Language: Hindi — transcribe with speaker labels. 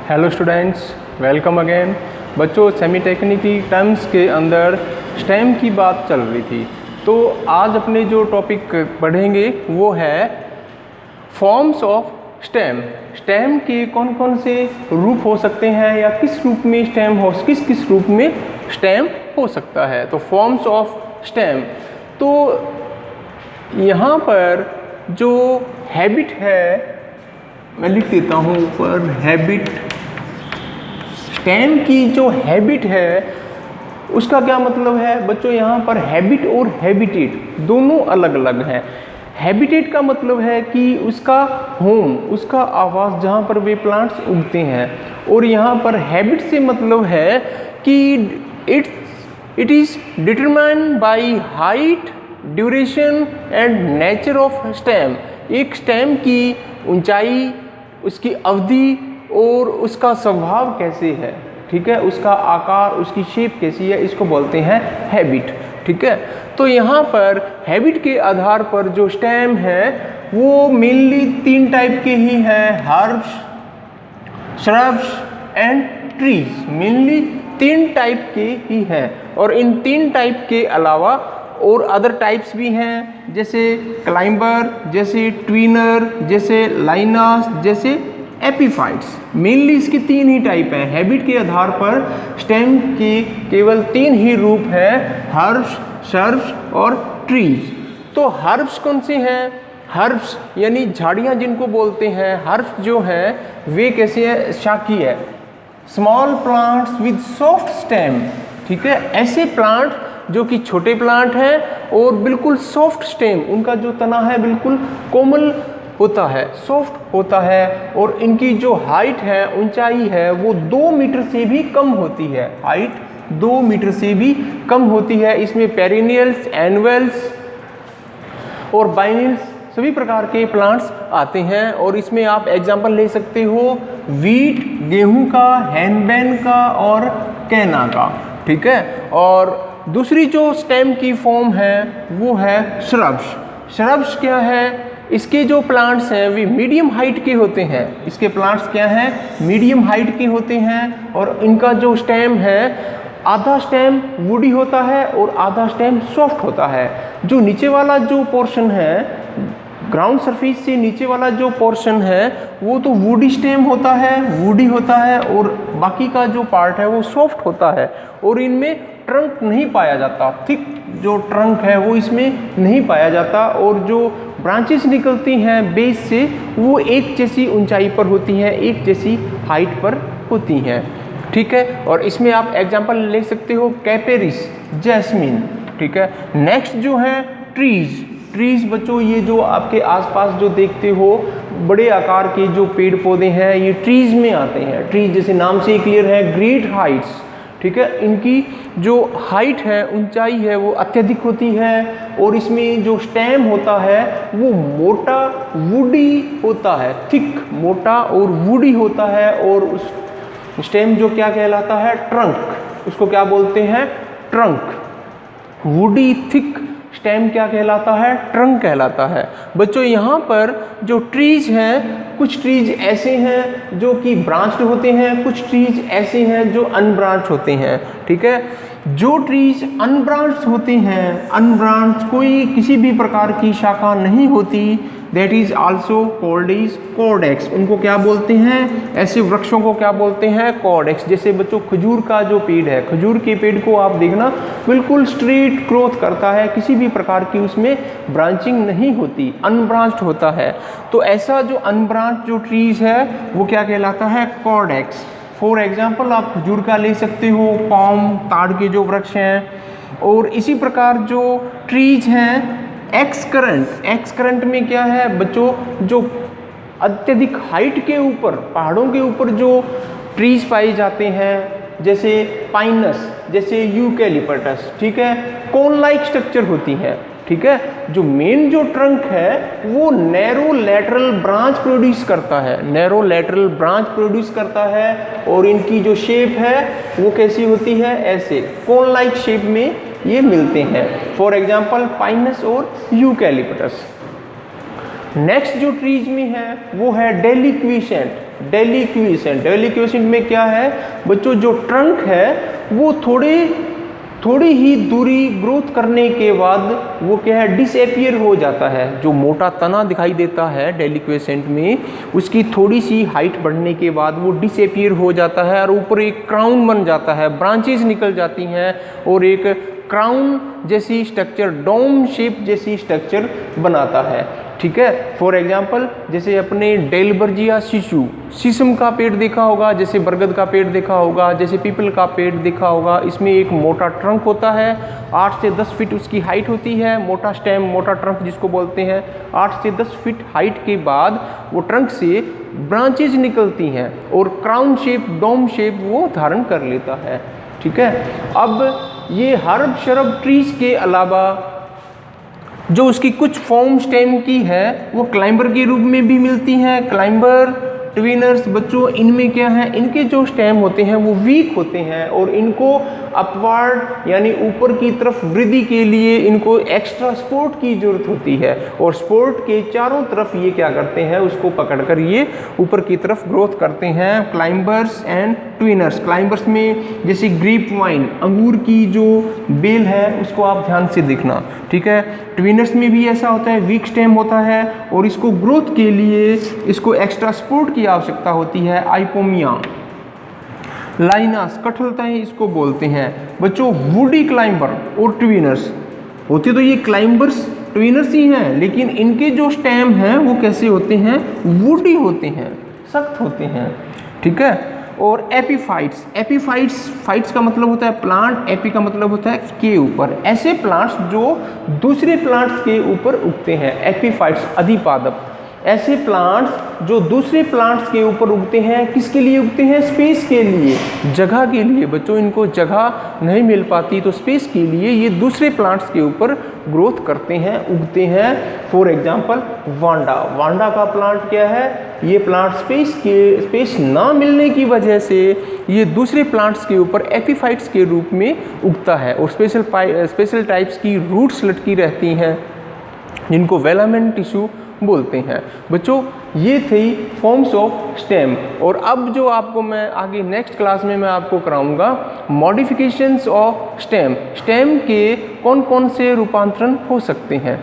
Speaker 1: Hello students, welcome again. बच्चों, सेमी टेक्निकल टर्म्स के अंदर स्टेम की बात चल रही थी, तो आज अपने जो टॉपिक पढ़ेंगे वो है फॉर्म्स ऑफ स्टेम। स्टेम के कौन कौन से रूप हो सकते हैं या किस रूप में स्टेम हो, किस रूप में स्टेम हो सकता है। तो फॉर्म्स ऑफ स्टेम, तो यहाँ पर जो हैबिट है मैं लिख देता हूँ ऊपर, हैबिट। स्टेम की जो हैबिट है उसका क्या मतलब है बच्चों, यहाँ पर हैबिट और हैबिटेट दोनों अलग अलग हैं। हैबिटेट का मतलब है कि उसका होम, उसका आवास जहाँ पर वे प्लांट्स उगते हैं, और यहाँ पर हैबिट से मतलब है कि it is determined by height, duration and nature of stem. एक स्टेम की ऊंचाई, उसकी अवधि और उसका स्वभाव कैसे है, ठीक है, उसका आकार, उसकी शेप कैसी है, इसको बोलते हैं हैबिट। ठीक है, तो यहाँ पर हैबिट के आधार पर जो स्टेम है वो मेनली 3 टाइप के ही हैं, herbs, shrubs and trees. Mainly 3 type के ही हैं, और इन 3 टाइप के अलावा और अदर टाइप्स भी हैं, जैसे क्लाइंबर, जैसे ट्विनर, जैसे लाइनास, जैसे एपीफाइट्स। मेनली इसके 3 ही टाइप हैं। हैबिट के आधार पर स्टेम के केवल 3 ही रूप हैं, हर्ब्स, श्रब्स और ट्रीज। तो हर्ब्स कौन से हैं? हर्ब्स यानी झाड़ियाँ जिनको बोलते हैं। हर्ब्स जो हैं वे कैसे हैं? शाकी है, small plants with soft stem. ठीक है, ऐसे प्लांट जो कि छोटे प्लांट हैं और बिल्कुल सॉफ्ट स्टेम, उनका जो तना है बिल्कुल कोमल होता है, सॉफ्ट होता है, और इनकी जो हाइट है, ऊंचाई है, वो 2 मीटर से भी कम होती है। हाइट 2 मीटर से भी कम होती है। इसमें पेरिनियल्स, एनुअल्स और बाइनियल्स सभी प्रकार के प्लांट्स आते हैं, और इसमें आप एग्जाम्पल ले सकते हो वीट, गेहूं का, हैनबेन का और कैना का। ठीक है, और दूसरी जो स्टेम की फॉर्म है वो है श्रब्स। श्रब्स क्या है? इसके जो प्लांट्स हैं वे मीडियम हाइट के होते हैं। इसके प्लांट्स क्या हैं? मीडियम हाइट के होते हैं, और इनका जो स्टेम है, आधा स्टेम वुडी होता है और आधा स्टेम सॉफ्ट होता है। जो नीचे वाला जो पोर्शन है, ग्राउंड सरफेस से नीचे वाला जो पोर्शन है वो तो वुडी स्टेम होता है, वुडी होता है, और बाकी का जो पार्ट है वो सॉफ्ट होता है, और इनमें ट्रंक नहीं पाया जाता। थिक जो ट्रंक है वो इसमें नहीं पाया जाता, और जो ब्रांचेस निकलती हैं बेस से वो एक जैसी ऊंचाई पर होती हैं, एक जैसी हाइट पर होती हैं। ठीक है, और इसमें आप एग्जांपल ले सकते हो कैपेरिस, जैस्मिन। ठीक है, नेक्स्ट जो है ट्रीज। ट्रीज बच्चों, ये जो आपके आसपास जो देखते हो बड़े आकार के जो पेड़ पौधे हैं ये ट्रीज में आते हैं। ट्रीज जैसे नाम से ही क्लियर है, ग्रेट हाइट्स। ठीक है, इनकी जो हाइट है, ऊंचाई है, वो अत्यधिक होती है, और इसमें जो स्टेम होता है वो मोटा वुडी होता है, थिक, मोटा और वुडी होता है, और उस स्टेम जो क्या कहलाता है? ट्रंक। उसको क्या बोलते हैं? ट्रंक। वुडी थिक स्टेम क्या कहलाता है? ट्रंक कहलाता है। बच्चों, यहाँ पर जो ट्रीज हैं, कुछ ट्रीज ऐसे हैं जो कि ब्रांच्ड होते हैं, कुछ ट्रीज ऐसे हैं जो अनब्रांच होते हैं। ठीक है, जो ट्रीज अनब्रांच होते हैं, अनब्रांच कोई किसी भी प्रकार की शाखा नहीं होती, that is also called is Cordtex. उनको क्या बोलते हैं? ऐसे वृक्षों को क्या बोलते हैं? कॉर्डेक्स। जैसे बच्चों खजूर का जो पेड़ है, खजूर के पेड़ को आप देखना बिल्कुल स्ट्रेट ग्रोथ करता है, किसी भी प्रकार की उसमें ब्रांचिंग नहीं होती, अनब्रांच्ड होता है। तो ऐसा जो अनब्रांच जो ट्रीज है वो क्या कहलाता है? कॉर्डेक्स। फॉर एग्जाम्पल आप खजूर का ले सकते हो, पाम, ताड़ के जो वृक्ष हैं, और इसी प्रकार जो ट्रीज हैं एक्सकरेंट। एक्सकरेंट में क्या है बच्चों? जो अत्यधिक हाइट के ऊपर, पहाड़ों के ऊपर जो ट्रीज पाए जाते हैं, जैसे पाइनस, जैसे यूकैलिप्टस। ठीक है, कोन लाइक स्ट्रक्चर होती है। ठीक है, जो मेन जो ट्रंक है वो नैरो लैटरल ब्रांच प्रोड्यूस करता है, नैरो लैटरल ब्रांच प्रोड्यूस करता है, और इनकी जो शेप है वो कैसी होती है? ऐसे कोन लाइक शेप में ये मिलते हैं। फॉर एग्जाम्पल पाइनस और यूकैलिप्टस। नेक्स्ट जो ट्रीज में है वो है डेलिक्विसेंट। डेलिक्विसेंट। डेलिक्विसेंट में क्या है बच्चों, जो ट्रंक है वो थोड़ी ही दूरी ग्रोथ करने के बाद वो क्या है, डिसएपियर हो जाता है। जो मोटा तना दिखाई देता है डेलिक्विसेंट में, उसकी थोड़ी सी हाइट बढ़ने के बाद वो डिसएपियर हो जाता है और ऊपर एक क्राउन बन जाता है, ब्रांचेस निकल जाती हैं और एक क्राउन जैसी स्ट्रक्चर, डोम शेप जैसी स्ट्रक्चर बनाता है। ठीक है, फॉर एग्जाम्पल जैसे अपने डेलबर्जिया शिशु, शीशम का पेड़ देखा होगा, जैसे बरगद का पेड़ देखा होगा, जैसे पीपल का पेड़ देखा होगा। इसमें एक मोटा ट्रंक होता है, 8 से 10 फीट उसकी हाइट होती है। मोटा स्टेम, मोटा ट्रंक जिसको बोलते हैं। 8 से 10 फीट हाइट के बाद वो ट्रंक से ब्रांचेज निकलती हैं और क्राउन शेप, डोम शेप वो धारण कर लेता है। ठीक है, अब ये हर्ब शरब ट्रीज के अलावा जो उसकी कुछ फॉर्म स्टेम की है वो क्लाइंबर के रूप में भी मिलती हैं। क्लाइंबर, ट्विनर्स बच्चों, इनमें क्या है, इनके जो स्टेम होते हैं वो वीक होते हैं और इनको अपवर्ड यानी ऊपर की तरफ वृद्धि के लिए इनको एक्स्ट्रा सपोर्ट की जरूरत होती है और सपोर्ट के चारों तरफ ये क्या करते हैं, उसको पकड़कर ये ऊपर की तरफ ग्रोथ करते हैं। Climbers and ट्विनर्स। क्लाइंबर्स में जैसे ग्रेप वाइन, अंगूर की जो बेल है उसको आप ध्यान से देखना। ठीक है, ट्विनर्स में भी ऐसा होता है, वीक स्टेम होता है और इसको ग्रोथ के लिए इसको एक्स्ट्रा सपोर्ट की आवश्यकता होती है। आइपोमिया, लाइनस, कठोरताएं इसको बोलते हैं। बच्चों वुडी क्लाइंबर और ट्विनर्स होते तो ये क्लाइंबर्स ट्विनर्स ही हैं, लेकिन इनके जो स्टेम हैं वो कैसे होते हैं, वुडी होते हैं, सख्त होते हैं। ठीक है, और एपीफाइट्स। एपीफाइट्स, फाइट्स का मतलब होता है प्लांट, एपी का मतलब होता है के ऊपर। ऐसे प्लांट्स जो दूसरे प्लांट्स के ऊपर उगते हैं, एपीफाइट्स, अधिपादप। ऐसे प्लांट्स जो दूसरे प्लांट्स के ऊपर उगते हैं, किसके लिए उगते हैं, स्पेस के लिए, जगह के लिए। बच्चों इनको जगह नहीं मिल पाती तो स्पेस के लिए ये दूसरे प्लांट्स के ऊपर ग्रोथ करते हैं, उगते हैं। For example Wanda. वांडा का प्लांट क्या है, ये प्लांट स्पेस ना मिलने की वजह से ये दूसरे प्लांट्स के ऊपर एपीफाइट्स के रूप में उगता है और स्पेशल टाइप्स की रूट्स लटकी रहती हैं जिनको वेलामेंट टिश्यू बोलते हैं। बच्चों ये थी फॉर्म्स ऑफ स्टेम। और अब जो आपको मैं आगे नेक्स्ट क्लास में मैं आपको कराऊंगा मॉडिफिकेशंस ऑफ स्टेम। स्टेम के कौन कौन से रूपांतरण हो सकते हैं।